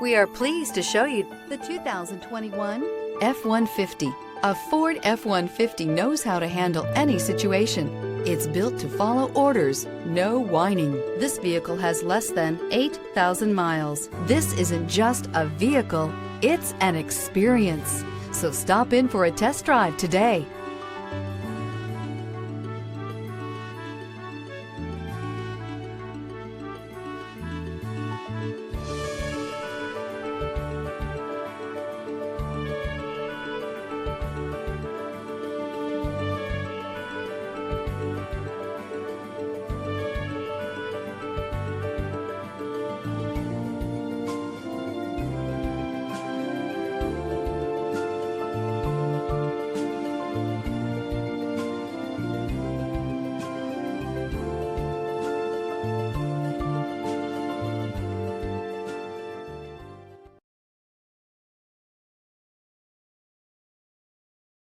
We are pleased to show you the 2021 F-150. A Ford F-150 knows how to handle any situation. It's built to follow orders, no whining. This vehicle has less than 8,000 miles. This isn't just a vehicle, it's an experience. So stop in for a test drive today.